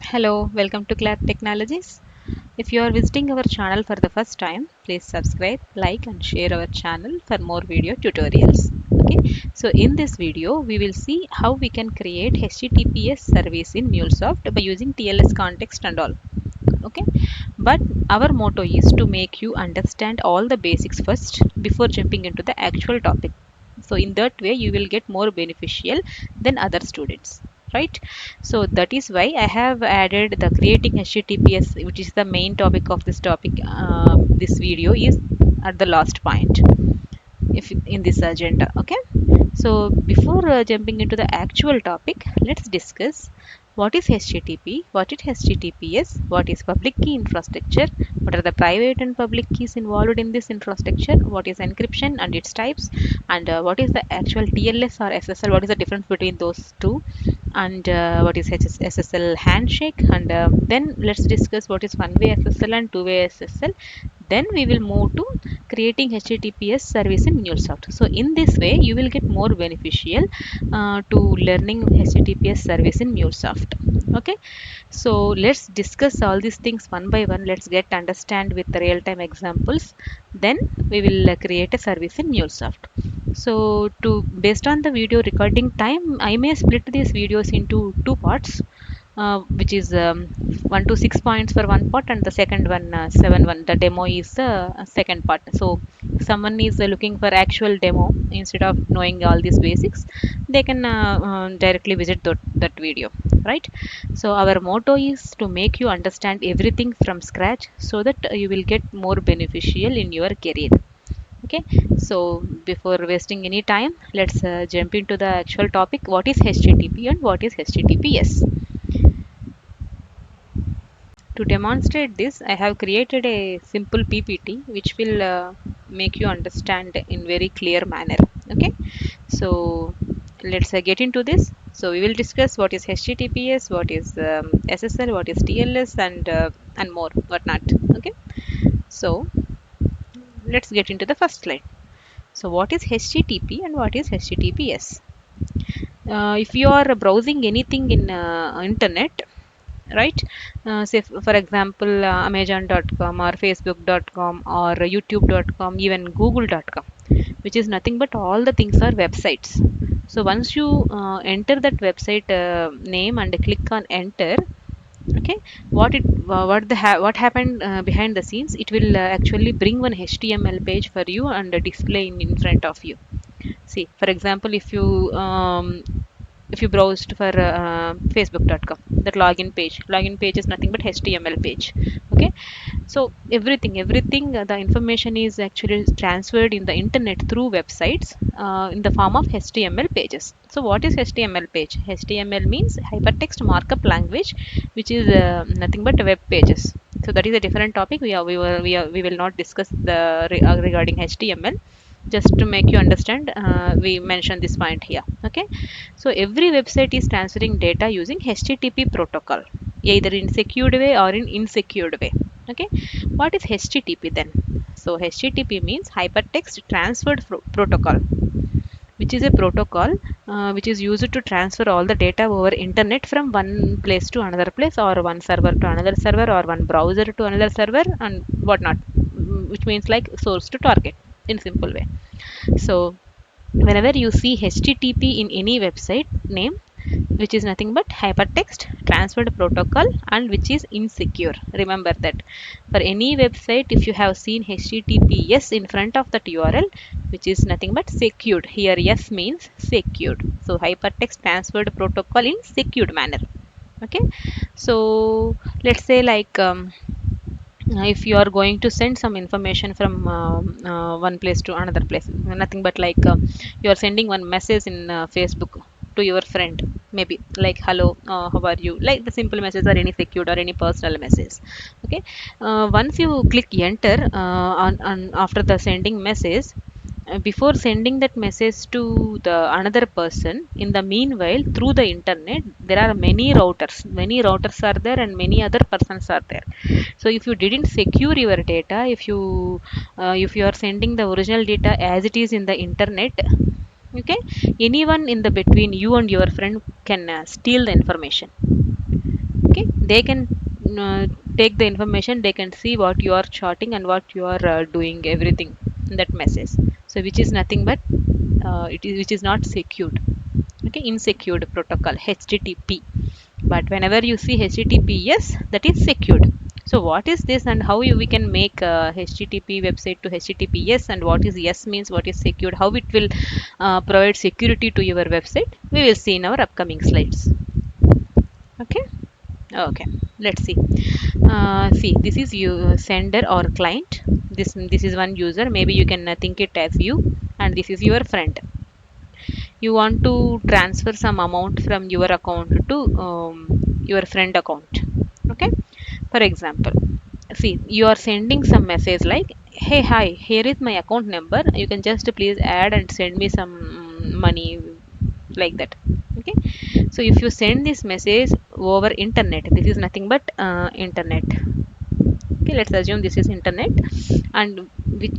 Hello, welcome to Clap Technologies. If you are visiting our channel for the first time, please subscribe, like and share our channel for more video tutorials. Okay, so in this video, we will see how we can create HTTPS service in MuleSoft by using TLS context and all. Okay, but our motto is to make you understand all the basics first before jumping into the actual topic. So in that way, you will get more beneficial than other students, right? So that is why I have added the creating HTTPS, which is the main topic of this topic. This video is at the last point if in this agenda. Okay, so before jumping into the actual topic, let's discuss what is HTTP, what is HTTPS, what is public key infrastructure, what are the private and public keys involved in this infrastructure, what is encryption and its types, and what is the actual TLS or SSL, what is the difference between those two, and what is SSL handshake, and then let's discuss what is one-way SSL and two-way SSL. Then we will move to creating HTTPS service in MuleSoft. So in this way, you will get more beneficial to learning HTTPS service in MuleSoft. Okay, so let's discuss all these things one by one. Let's get understand with the real-time examples. Then we will create a service in MuleSoft. So to based on the video recording time, I may split these videos into two parts, which is 1 to 6 points for one part, and the second one 7 1. The demo is the second part. So if someone is looking for actual demo instead of knowing all these basics, they can directly visit that video, right? So our motto is to make you understand everything from scratch so that you will get more beneficial in your career. Okay, so before wasting any time, let's jump into the actual topic. What is HTTP and what is HTTPS? To demonstrate this, I have created a simple PPT which will make you understand in very clear manner. Okay, so let's get into this. So we will discuss what is HTTPS, what is SSL, what is TLS, and more whatnot. Okay, so let's get into the first slide. So what is HTTP and what is HTTPS? If you are browsing anything in internet, right, say for example amazon.com or facebook.com or youtube.com, even google.com, which is nothing but all the things are websites. So once you enter that website name and click on enter, okay, what happened behind the scenes, it will actually bring one html page for you and display in front of you. See, for example, if you browsed for facebook.com, that login page is nothing but html page. Okay, so everything the information is actually transferred in the internet through websites in the form of html pages. So what is html page? Html means hypertext markup language, which is nothing but web pages. So that is a different topic. We will not discuss regarding html. Just to make you understand, we mention this point here. Okay, so every website is transferring data using http protocol, either in secured way or in insecure way. Okay, what is http then? So http means hypertext transferred protocol, which is a protocol which is used to transfer all the data over internet from one place to another place, or one server to another server, or one browser to another server, and whatnot. Which means like source to target in simple way. So whenever you see http in any website name, which is nothing but hypertext transferred protocol, and which is insecure, remember that. For any website, if you have seen https in front of that url, which is nothing but secured, here yes means secured. So hypertext transferred protocol in secured manner. Okay, so let's say like if you are going to send some information from one place to another place, nothing but like you are sending one message in facebook to your friend, maybe like hello, how are you, like the simple message or any secured or any personal message. Okay, once you click enter on after the sending message, before sending that message to the another person, in the meanwhile through the internet there are many routers are there, and many other persons are there. So if you didn't secure your data, if you are sending the original data as it is in the internet, okay, anyone in the between you and your friend can steal the information. Okay, they can uh, take the information, they can see what you are charting and what you are doing, everything in that message. So which is nothing but which is not secured. Okay, insecured protocol, HTTP. But whenever you see HTTPS, that is secured. So what is this and how we can make HTTP website to HTTPS, and what is yes means, what is secured, how it will provide security to your website, we will see in our upcoming slides. Okay. Okay, let's see. See, this is you sender or client. This is one user. Maybe you can think it as you, and this is your friend. You want to transfer some amount from your account to your friend account. Okay, for example, see, you are sending some message like, hey, hi, here is my account number, you can just please add and send me some money, like that. Okay, so if you send this message over internet, this is nothing but internet. Okay, let's assume this is internet, and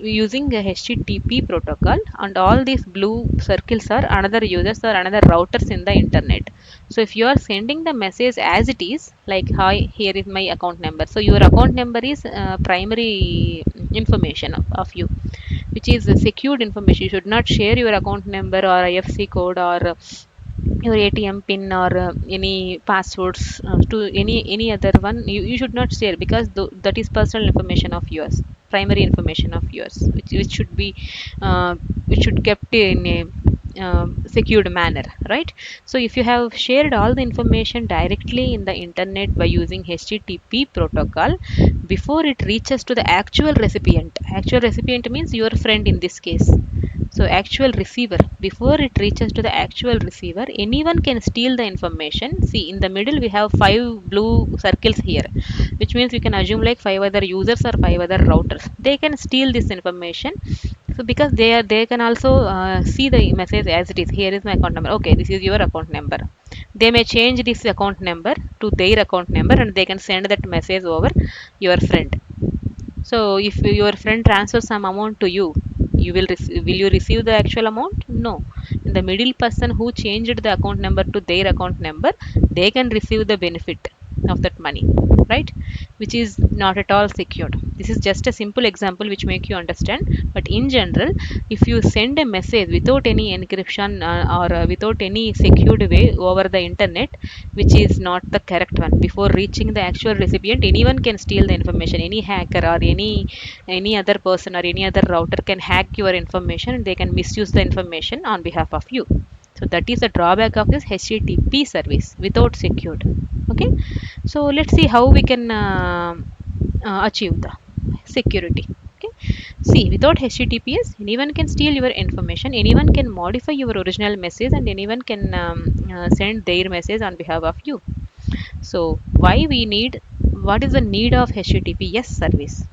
using a HTTP protocol, and all these blue circles are another users or another routers in the internet. So if you are sending the message as it is, like, hi, here is my account number, so your account number is primary information of you, which is secured information. You should not share your account number or IFC code or your ATM pin or any passwords to any other one. You should not share, because that is personal information of yours, primary information of yours, which should be which should kept in a secured manner, right? So if you have shared all the information directly in the internet by using HTTP protocol, before it reaches to the actual recipient means your friend in this case. So actual receiver, before it reaches to the actual receiver, anyone can steal the information. See, in the middle we have five blue circles here, which means you can assume like five other users or five other routers, they can steal this information. So because they can also see the message as it is, here is my account number, okay, this is your account number. They may change this account number to their account number, and they can send that message over your friend. So if your friend transfers some amount to you, will you receive the actual amount? No. The middle person who changed the account number to their account number, they can receive the benefit of that money, right? Which is not at all secured. This is just a simple example which make you understand. But in general, if you send a message without any encryption or without any secured way over the internet, which is not the correct one, before reaching the actual recipient, anyone can steal the information. Any hacker or any other person or any other router can hack your information, and they can misuse the information on behalf of you. So that is the drawback of this HTTP service without secured. Okay, so let's see how we can achieve the security. Okay, see, without HTTPS, anyone can steal your information, anyone can modify your original message, and anyone can send their message on behalf of you. So why we need, what is the need of HTTPS service?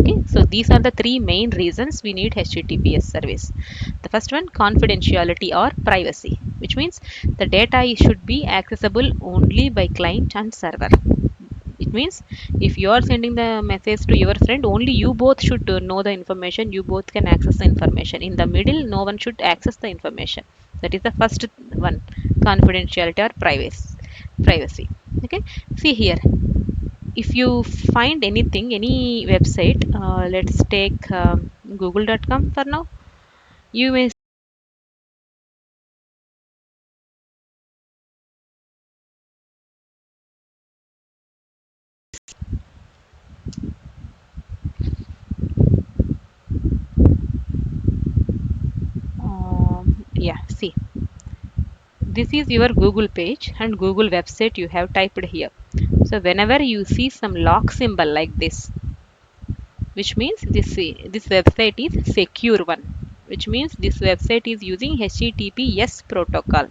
Okay, so these are the three main reasons we need HTTPS service. The first one, confidentiality or privacy, which means the data should be accessible only by client and server. It means if you are sending the message to your friend, only you both should know the information, you both can access the information. In the middle, no one should access the information. That is the first one, confidentiality or privacy. Okay, see here, if you find anything, any website, let's take google.com for now. You may yeah, see, this is your Google page and Google website you have typed here. So whenever you see some lock symbol like this, which means this website is secure one, which means this website is using HTTPS protocol,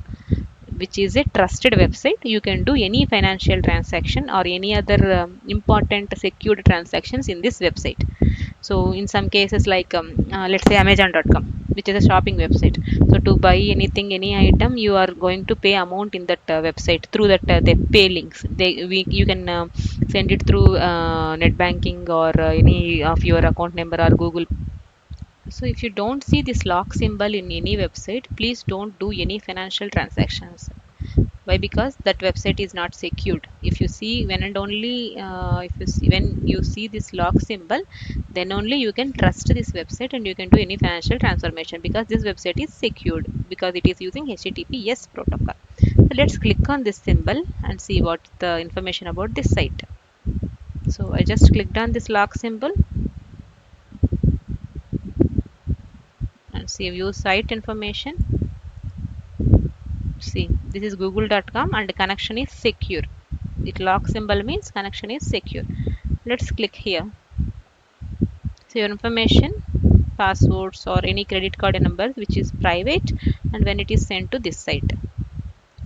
which is a trusted website. You can do any financial transaction or any other important secured transactions in this website. So in some cases like let's say amazon.com, which is a shopping website, so to buy anything, any item, you are going to pay amount in that website through that they pay links, you can send it through net banking or any of your account number or google. So if you don't see this lock symbol in any website, please don't do any financial transactions. Why? Because that website is not secured. If you see when and only if you see when you see this lock symbol, then only you can trust this website and you can do any financial transformation, because this website is secured, because it is using HTTPS protocol. So let's click on this symbol and see what the information about this site. So I just clicked on this lock symbol and see view site information. See, this is google.com and the connection is secure. It lock symbol means connection is secure. Let's click here. So your information, passwords or any credit card number which is private, and when it is sent to this site.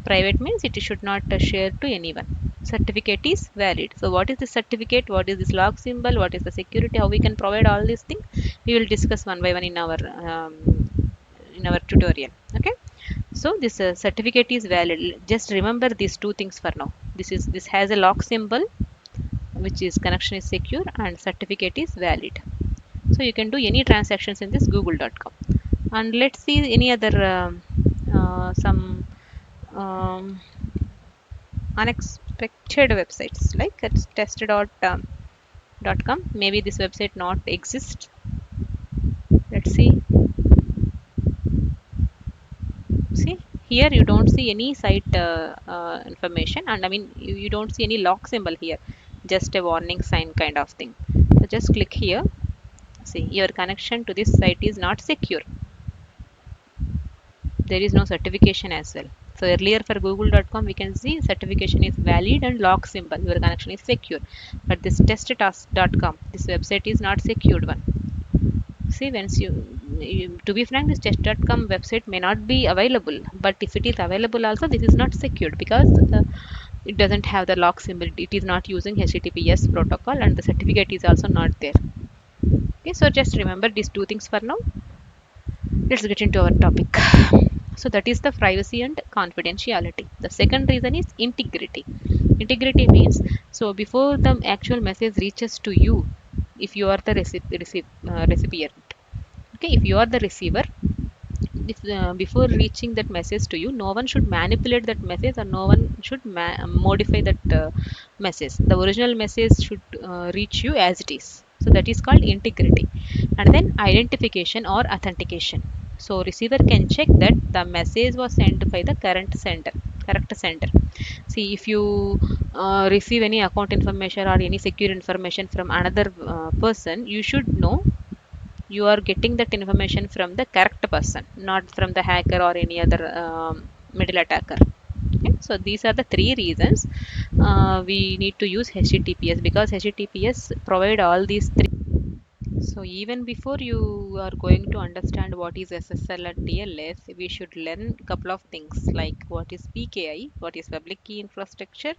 Private means it should not share to anyone. Certificate is valid. So what is the certificate? What is this lock symbol? What is the security? How we can provide all these things? We will discuss one by one in our tutorial. Okay. So this certificate is valid. Just remember these two things for now. This has a lock symbol, which is connection is secure, and certificate is valid. So you can do any transactions in this google.com. And let's see any other some um, unexpected websites like test.com. Maybe this website not exist. Let's see here. You don't see any site information, and I mean you don't see any lock symbol here, just a warning sign kind of thing. So just click here. See, your connection to this site is not secure. There is no certification as well. So earlier for google.com we can see certification is valid and lock symbol, your connection is secure. But this test.com, this website is not secured one. See, once you to be frank, this test.com website may not be available, but if it is available also, this is not secured, because it doesn't have the lock symbol. It is not using HTTPS protocol, and the certificate is also not there. Okay, so just remember these two things for now. Let's get into our topic. So that is the privacy and confidentiality. The second reason is integrity. Integrity means, so before the actual message reaches to you, if you are the recipient, okay, if you are the receiver, if before reaching that message to you, no one should manipulate that message, or no one should modify that message. The original message should reach you as it is. So that is called integrity. And then identification or authentication. So receiver can check that the message was sent by the correct sender. See, if you receive any account information or any secure information from another person, you should know you are getting that information from the correct person, not from the hacker or any other middle attacker. Okay? So these are the three reasons we need to use HTTPS, because HTTPS provide all these three. So even before you are going to understand what is SSL and TLS, we should learn a couple of things like what is PKI, what is public key infrastructure,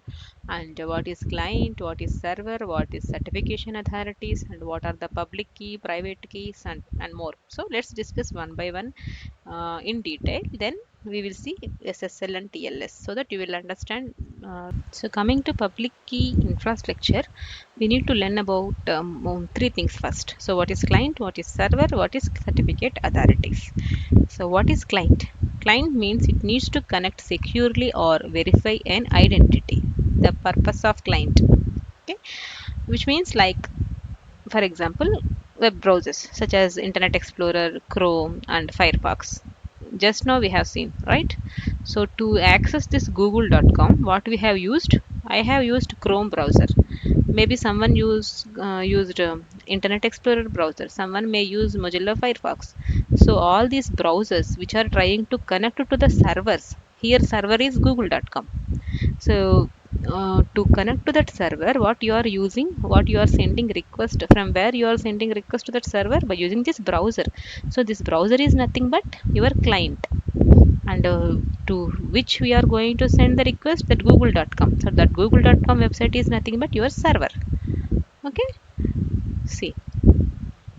and what is client, what is server, what is certification authorities, and what are the public key, private keys, and more. So let's discuss one by one in detail. Then we will see SSL and TLS so that you will understand. So coming to public key infrastructure, we need to learn about three things first. So what is client, what is server, what is certificate authorities. So what is client? Client means it needs to connect securely or verify an identity. The purpose of client, okay, which means like, for example, web browsers such as Internet Explorer, Chrome, and Firefox. Just now we have seen, right? So to access this google.com, what we have used, I have used Chrome browser. Maybe someone used Internet Explorer browser. Someone may use Mozilla Firefox. So all these browsers which are trying to connect to the servers. Here server is google.com. So to connect to that server, what you are using, what you are sending request, from where you are sending request to that server, by using this browser. So this browser is nothing but your client, and to which we are going to send the request, that google.com. So that google.com website is nothing but your server. Okay, see,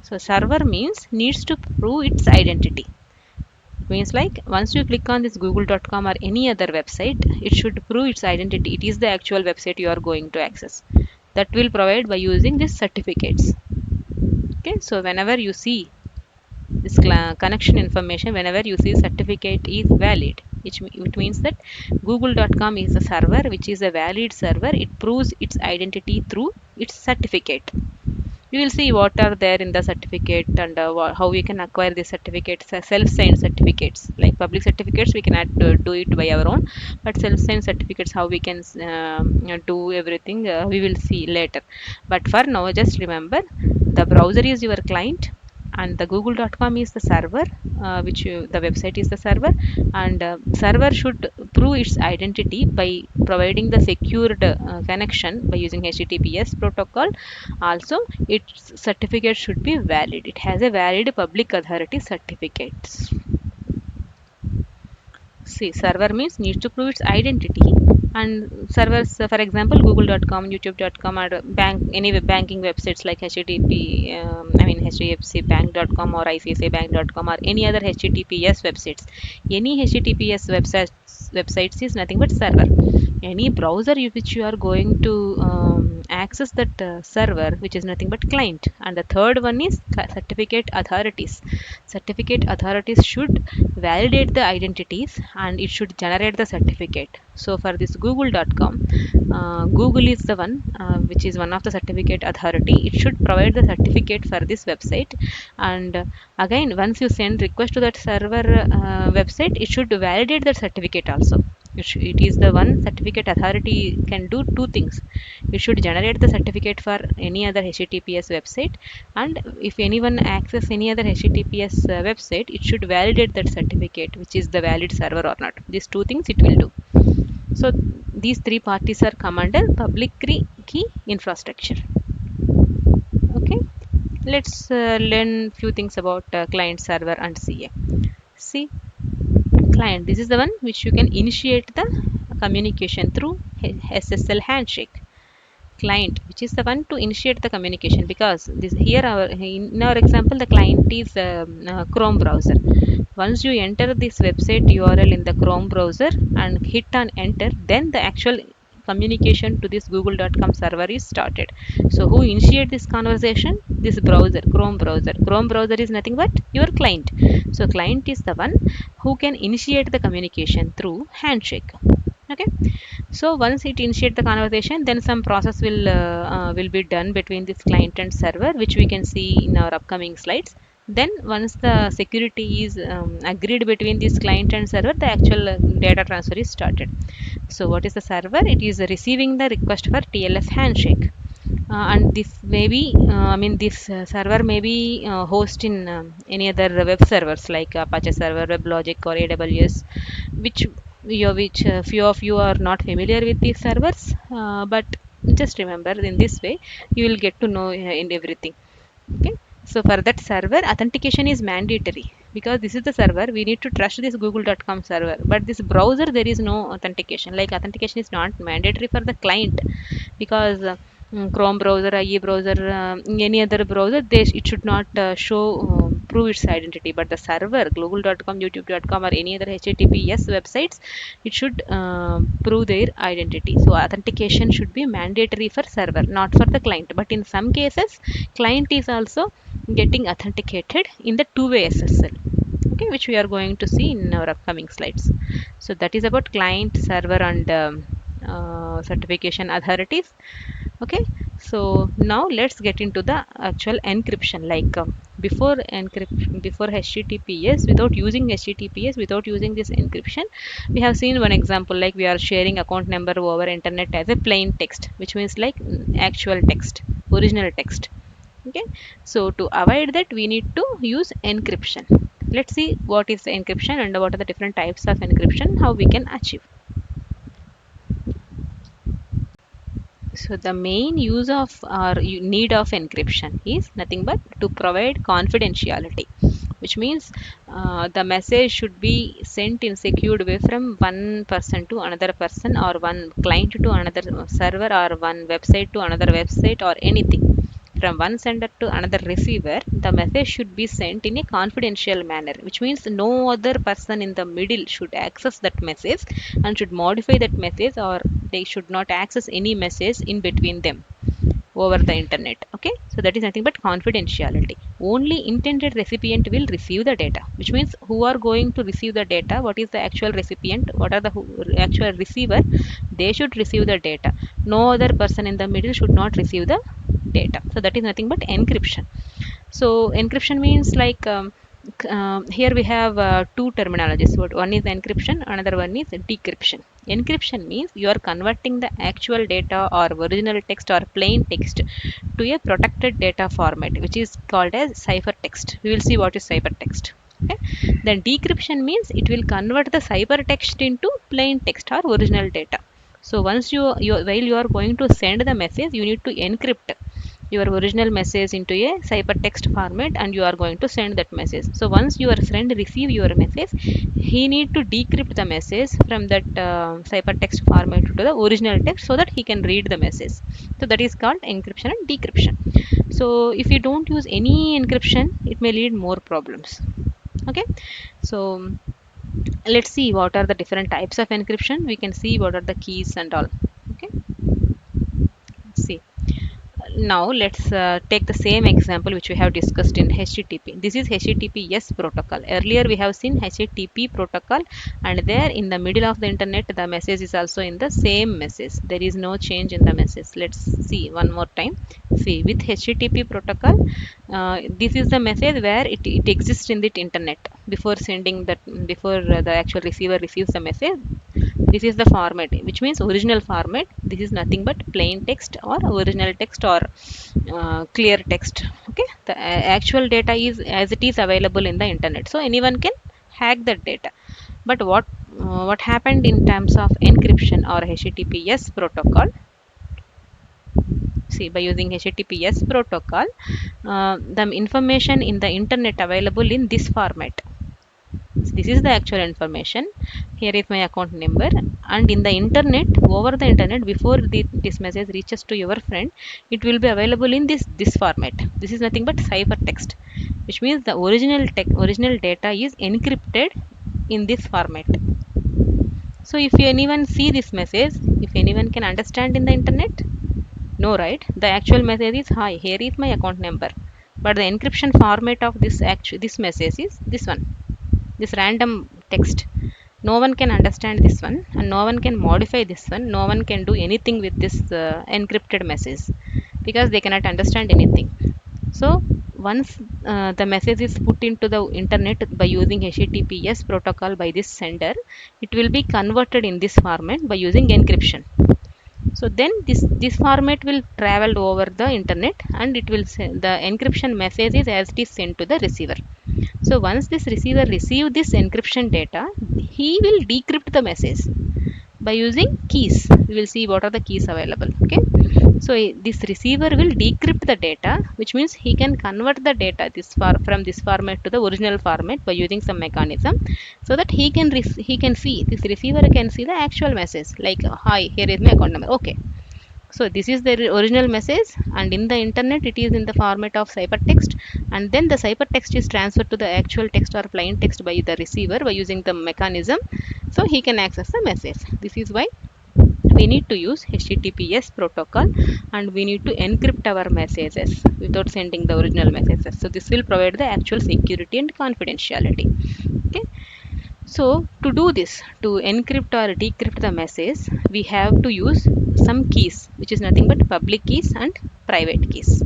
so server means needs to prove its identity. Means like once you click on this google.com or any other website, it should prove its identity. It is the actual website you are going to access. That will provide by using these certificates. Okay, so whenever you see this connection information, whenever you see certificate is valid, which means that google.com is a server which is a valid server. It proves its identity through its certificate. We will see what are there in the certificate and how we can acquire the certificates, self-signed certificates. Like public certificates we cannot do it by our own, but self-signed certificates, how we can do everything, we will see later. But for now, just remember, the browser is your client and the google.com is the server, the website is the server, and server should prove its identity by providing the secured connection by using https protocol. Also, its certificate should be valid. It has a valid public authority certificate. See, server means needs to prove its identity, and servers, for example, Google.com, YouTube.com, or any banking websites like HDFC Bank.com or ICICI Bank.com or any other HTTPS websites. Any HTTPS websites is nothing but server. Any browser which you are going to access that server, which is nothing but client. And the third one is certificate authorities. Certificate authorities should validate the identities and it should generate the certificate. So for this google.com, Google is the one which is one of the certificate authority. It should provide the certificate for this website, and again, once you send request to that server website, it should validate that certificate also. It is the one certificate authority can do two things. It should generate the certificate for any other HTTPS website, and if anyone access any other HTTPS website, it should validate that certificate, which is the valid server or not. These two things it will do. So these three parties are come under public key infrastructure. Okay, let's learn few things about client, server, and CA. See, client, this is the one which you can initiate the communication through SSL handshake. Client, which is the one to initiate the communication, because this here in our example the client is Chrome browser. Once you enter this website URL in the Chrome browser and hit on enter, then the actual communication to this google.com server is started. So who initiate this conversation? This browser, Chrome browser. Chrome browser is nothing but your client. So client is the one who can initiate the communication through handshake. Okay, so once it initiate the conversation, then some process will be done between this client and server, which we can see in our upcoming slides. Then once the security is agreed between this client and server, the actual data transfer is started. So what is the server? It is receiving the request for TLS handshake. And this may be, this server may be host in any other web servers like Apache server, WebLogic, or AWS, which few of you are not familiar with these servers, but just remember, in this way you will get to know in everything. Okay, so for that server, authentication is mandatory, because this is the server, we need to trust this google.com server. But this browser, there is no authentication. Like, authentication is not mandatory for the client, because Chrome browser, IE browser, any other browser, it should not prove its identity. But the server, google.com, youtube.com, or any other HTTPS websites, it should prove their identity. So authentication should be mandatory for server, not for the client. But in some cases, client is also getting authenticated in the two-way SSL. Okay, which we are going to see in our upcoming slides. So that is about client, server, and certification authorities. Okay, so now let's get into the actual encryption. Like, before HTTPS, without using HTTPS, without using this encryption, we have seen one example. Like, we are sharing account number over internet as a plain text, which means like actual text, original text. Okay, so to avoid that, we need to use encryption. Let's see what is the encryption and what are the different types of encryption, how we can achieve. So the main use of or need of encryption is nothing but to provide confidentiality, which means the message should be sent in secured way from one person to another person, or one client to another server, or one website to another website, or anything. From one sender to another receiver, the message should be sent in a confidential manner, which means no other person in the middle should access that message and should modify that message, or they should not access any message in between them. over the internet. Okay, so that is nothing but confidentiality. Only intended recipient will receive the data, which means who are going to receive the data, what is the actual recipient, what are the actual receiver, they should receive the data. No other person in the middle should not receive the data. So that is nothing but encryption. So encryption means like here we have two terminologies. One is encryption, another one is decryption. Encryption means you are converting the actual data or original text or plain text to a protected data format, which is called as ciphertext. We will see what is ciphertext. Okay. Then decryption means it will convert the ciphertext into plain text or original data. So once while you are going to send the message, you need to encrypt your original message into a ciphertext format and you are going to send that message. So once your friend receive your message, he need to decrypt the message from that ciphertext format to the original text so that he can read the message. So that is called encryption and decryption. So if you don't use any encryption, it may lead more problems. Okay, so let's see what are the different types of encryption. We can see what are the keys and all. Okay, see, now let's take the same example which we have discussed in HTTP. This is HTTPS protocol. Earlier we have seen HTTP protocol, and there in the middle of the internet the message is also in the same message. There is no change in the message. Let's see one more time. See, with HTTP protocol, this is the message where it exists in the internet before sending that, before the actual receiver receives the message. This is the format, which means original format. This is nothing but plain text or original text or clear text. Okay, the actual data is as it is available in the internet, so anyone can hack that data. But what happened in terms of encryption or HTTPS protocol? See, by using HTTPS protocol, the information in the internet available in this format. So this is the actual information. Here is my account number, and in the internet, over the internet, before this message reaches to your friend, it will be available in this format. This is nothing but ciphertext, which means the original data is encrypted in this format. So if anyone see this message, if anyone can understand in the internet, no, right? The actual message is, hi, here is my account number, but the encryption format of this message is this one, this random text. No one can understand this one, and no one can modify this one. No one can do anything with this encrypted message because they cannot understand anything. So once the message is put into the internet by using HTTPS protocol by this sender, it will be converted in this format by using encryption. So then this format will travel over the internet, and it will send the encryption message is as it is sent to the receiver. So once this receiver receive this encryption data, he will decrypt the message by using keys. We will see what are the keys available. Okay, so this receiver will decrypt the data, which means he can convert the data from this format to the original format by using some mechanism, so that he can see, this receiver can see the actual message, like, hi, here is my account number. Okay, so this is the original message, and in the internet it is in the format of ciphertext, and then the ciphertext is transferred to the actual text or plain text by the receiver by using the mechanism, so he can access the message. This is why we need to use HTTPS protocol, and we need to encrypt our messages without sending the original messages. So this will provide the actual security and confidentiality. Okay, so to do this, to encrypt or decrypt the message, we have to use some keys, which is nothing but public keys and private keys.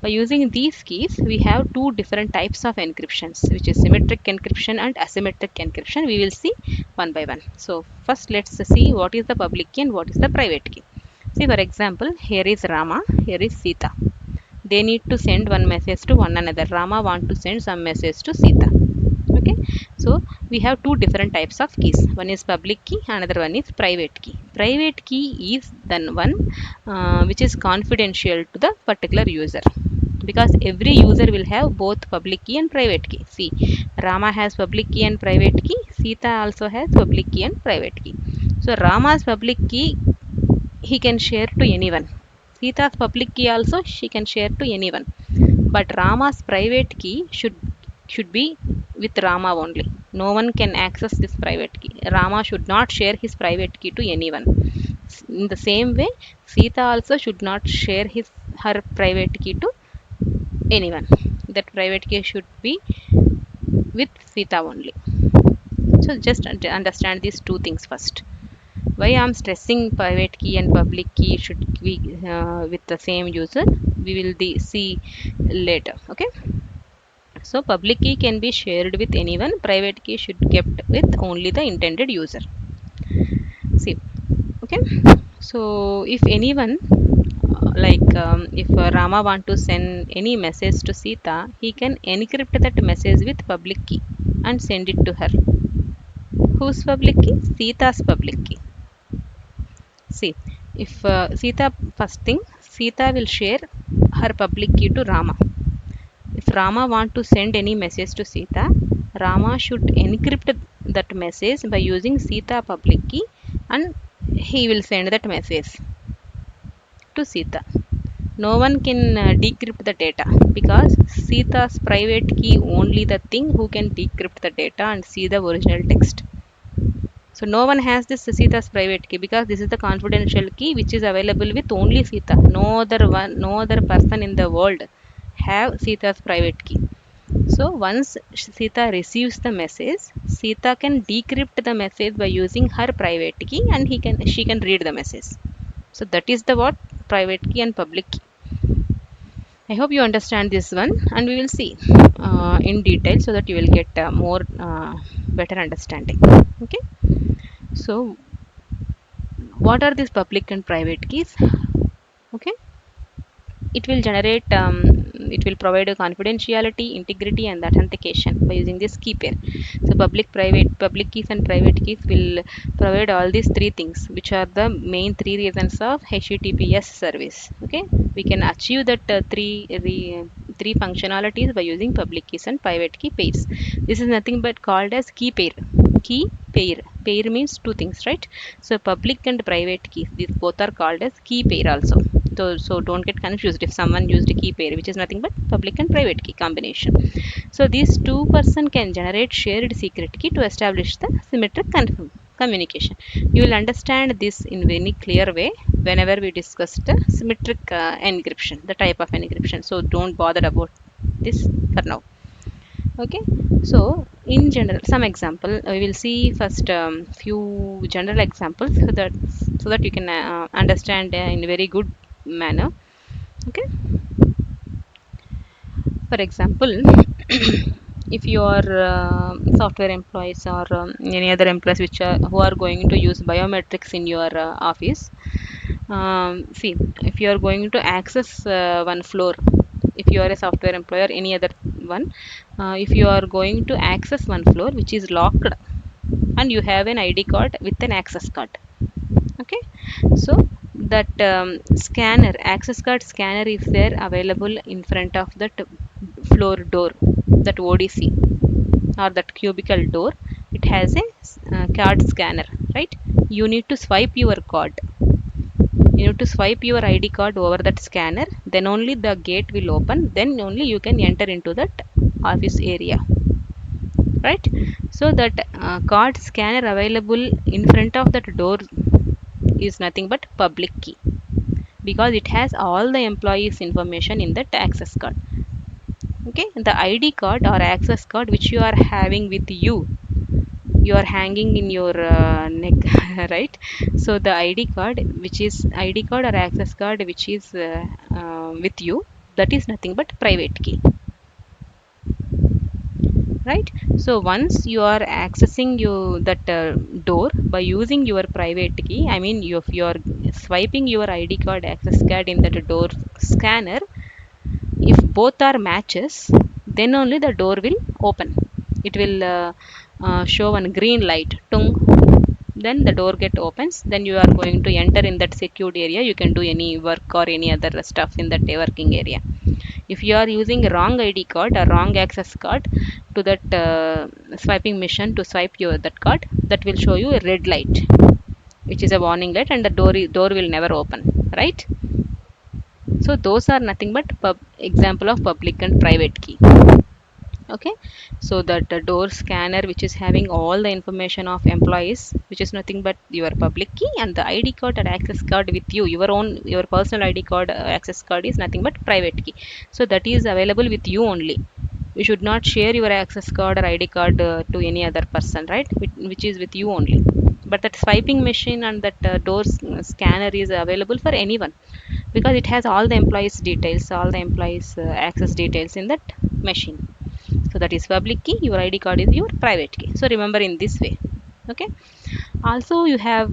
By using these keys, we have two different types of encryptions, which is symmetric encryption and asymmetric encryption. We will see one by one. So first let's see what is the public key and what is the private key. See, for example, here is Rama, here is Sita. They need to send one message to one another. Rama want to send some message to Sita. Okay, so we have two different types of keys. One is public key, another one is private key. Private key is the one which is confidential to the particular user, because every user will have both public key and private key. See, Rama has public key and private key, Sita also has public key and private key. So Rama's public key he can share to anyone, Sita's public key also she can share to anyone, but Rama's private key should be with Rama only. No one can access this private key. Rama should not share his private key to anyone. In the same way, Sita also should not share her private key to anyone. That private key should be with Sita only. So just understand these two things first. Why I'm stressing private key and public key should be with the same user, we will see later. Okay, so public key can be shared with anyone, private key should be kept with only the intended user. See, okay, so if anyone if Rama want to send any message to Sita, he can encrypt that message with public key and send it to her. Whose public key? Sita's public key. See, if first thing, Sita will share her public key to Rama. If Rama want to send any message to Sita, Rama should encrypt that message by using Sita public key, and he will send that message to Sita. No one can decrypt the data, because Sita's private key only the thing who can decrypt the data and see the original text. So no one has this Sita's private key, because this is the confidential key which is available with only Sita. No other person in the world have Sita's private key. So once Sita receives the message, Sita can decrypt the message by using her private key, and she can read the message. So that is the what private key and public key. I hope you understand this one, and we will see in detail so that you will get more better understanding. Okay. So what are these public and private keys? Okay, it will generate it will provide a confidentiality, integrity and authentication by using this key pair. So public keys and private keys will provide all these three things, which are the main three reasons of HTTPS service. Okay, we can achieve that three functionalities by using public keys and private key pairs. This is nothing but called as key pair. Key pair. Pair means two things, right? So public and private keys, these both are called as key pair also. So don't get confused if someone used a key pair, which is nothing but public and private key combination. So these two person can generate shared secret key to establish the symmetric communication. You will understand this in very clear way whenever we discuss the symmetric encryption, the type of encryption. So don't bother about this for now. Okay, so in general, some example we will see first, few general examples so that you can understand in very good manner. Okay, for example, if you are software employees or any other employees who are going to use biometrics in your office, see, if you are going to access one floor, if you are a software employee or any other one, if you are going to access one floor which is locked, and you have an ID card with an access card. Okay, so that access card scanner is there available in front of that floor door, that ODC or that cubicle door. It has a card scanner, right? You need to swipe your card. You need to swipe your ID card over that scanner, then only the gate will open, then only you can enter into that office area, right? So that card scanner available in front of that door is nothing but public key, because it has all the employees information in that access card. Okay, the ID card or access card which you are having with you, you are hanging in your neck, right? So the ID card or access card which is with you, that is nothing but private key, right? So once you are accessing that door by using your private key, I mean if you are swiping your ID card access card in that door scanner, if both are matches, then only the door will open. It will show one green light, tung, then the door get opens, then you are going to enter in that secured area. You can do any work or any other stuff in that working area. If you are using wrong ID card or wrong access card to that swiping machine to swipe your that card, that will show you a red light, which is a warning light, and the door will never open, right? So those are nothing but example of public and private key. Okay, so that the door scanner which is having all the information of employees, which is nothing but your public key, and the id card and access card with you, your own, your personal id card, access card is nothing but private key. So that is available with you only. You should not share your access card or id card to any other person, right? Which is with you only. But that swiping machine and that scanner is available for anyone, because it has all the employees details, all the employees access details in that machine. So that is public key, your id card is your private key. So remember in this way. Okay, also you have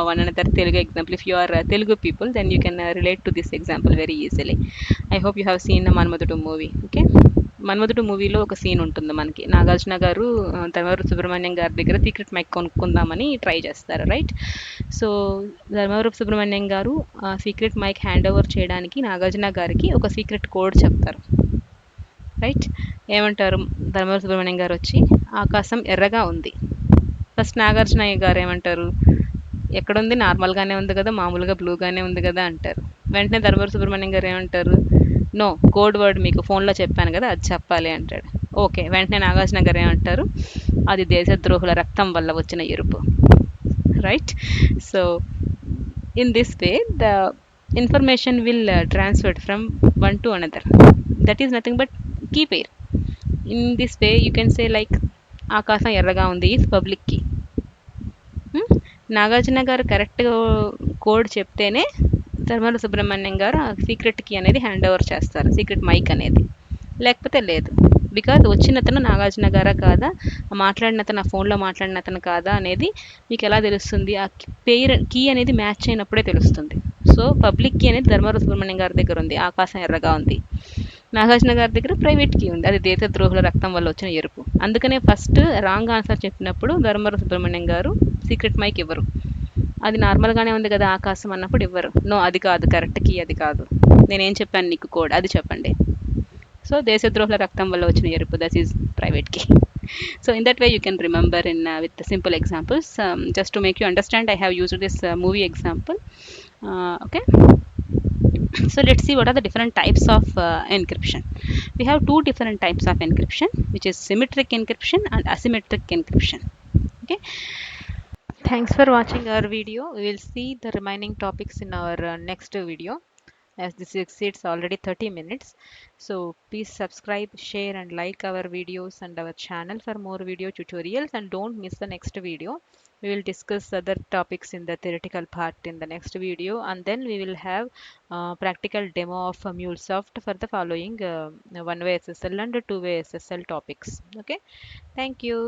one another Telugu example. If you are Telugu people, then you can relate to this example very easily. I hope you have seen Manmadudu movie. Okay, మన్మధుడు మూవీలో ఒక scene ఉంటుంది మనకి. నాగార్జున గారు ధర్మవరం సుబ్రహ్మణ్యం గారి దగ్గర secret mic కొనుక్కుందామని try చేస్తారు, right? So Dharmavaram Subrahmanyam గారు secret mic hand over చేయడానికి నాగార్జున గారికి ఒక సీక్రెట్ కోడ్ చెప్తారు, రైట్? ఏమంటారు ధర్మవరం సుబ్రహ్మణ్యం గారు వచ్చి, ఆకాశం ఎర్రగా ఉంది. ఫస్ట్ నాగార్జున గారు ఏమంటారు, ఎక్కడుంది, నార్మల్గానే ఉంది కదా, మామూలుగా బ్లూగానే ఉంది కదా అంటారు. వెంటనే ధర్మవరం సుబ్రహ్మణ్యం గారు ఏమంటారు, నో, కోడ్ వర్డ్ మీకు ఫోన్లో చెప్పాను కదా, అది చెప్పాలి అంటాడు. ఓకే, వెంటనే నాగార్జున గారు ఏమంటారు, అది దేశద్రోహుల రక్తం వల్ల వచ్చిన ఎరుపు, right? So in this way the information will transferred from one to another. That is nothing but key pair. In this way you can say like ఆకాశం ఎర్రగా ఉంది is public key. నాగార్జున గారు కరెక్ట్గా కోడ్ చెప్తేనే ధర్మవర సుబ్రహ్మణ్యం గారు ఆ సీక్రెట్ కీ అనేది hand over చేస్తారు, సీక్రెట్ మైక్ అనేది. లేకపోతే లేదు. బికాజ్ వచ్చిన అతను నాగార్జున గారా కాదా, మాట్లాడిన అతను ఆ ఫోన్లో మాట్లాడిన అతను కాదా అనేది మీకు ఎలా తెలుస్తుంది? ఆ పేరు కీ అనేది మ్యాచ్ అయినప్పుడే తెలుస్తుంది. సో పబ్లిక్ కీ అనేది ధర్మవర సుబ్రహ్మణ్యం గారి దగ్గర ఉంది, ఆకాశం ఎర్రగా ఉంది. నాగార్జున గారి దగ్గర ప్రైవేట్ కీ ఉంది, అది దేశద్రోహుల రక్తం వల్ల వచ్చిన ఎరుపు. అందుకనే ఫస్ట్ రాంగ్ ఆన్సర్ చెప్పినప్పుడు ధర్మవర సుబ్రహ్మణ్యం గారు సీక్రెట్ మైక్ ఇవ్వరు. అది నార్మల్గానే ఉంది కదా ఆకాశం అన్నప్పుడు ఇవ్వరు. నో, అది కాదు కరెక్ట్ కీ, అది కాదు, నేనేం చెప్పాను నీకు కోడ్ అది చెప్పండి. సో దేశద్రోహుల రక్తం వల్ల వచ్చిన ఎరుపు, that is private key. So in that way you can remember in with the simple examples. Just to make you understand, I have used this movie example. Okay, so let's see what are the different types of encryption. We have two different types of encryption, which is symmetric encryption and asymmetric encryption. Okay, thanks for watching our video. We will see the remaining topics in our next video, as this exceeds already 30 minutes. So please subscribe, share and like our videos and our channel for more video tutorials, and don't miss the next video. We will discuss other topics in the theoretical part in the next video, and then we will have practical demo of MuleSoft for the following one-way SSL and two-way SSL topics. Okay, thank you.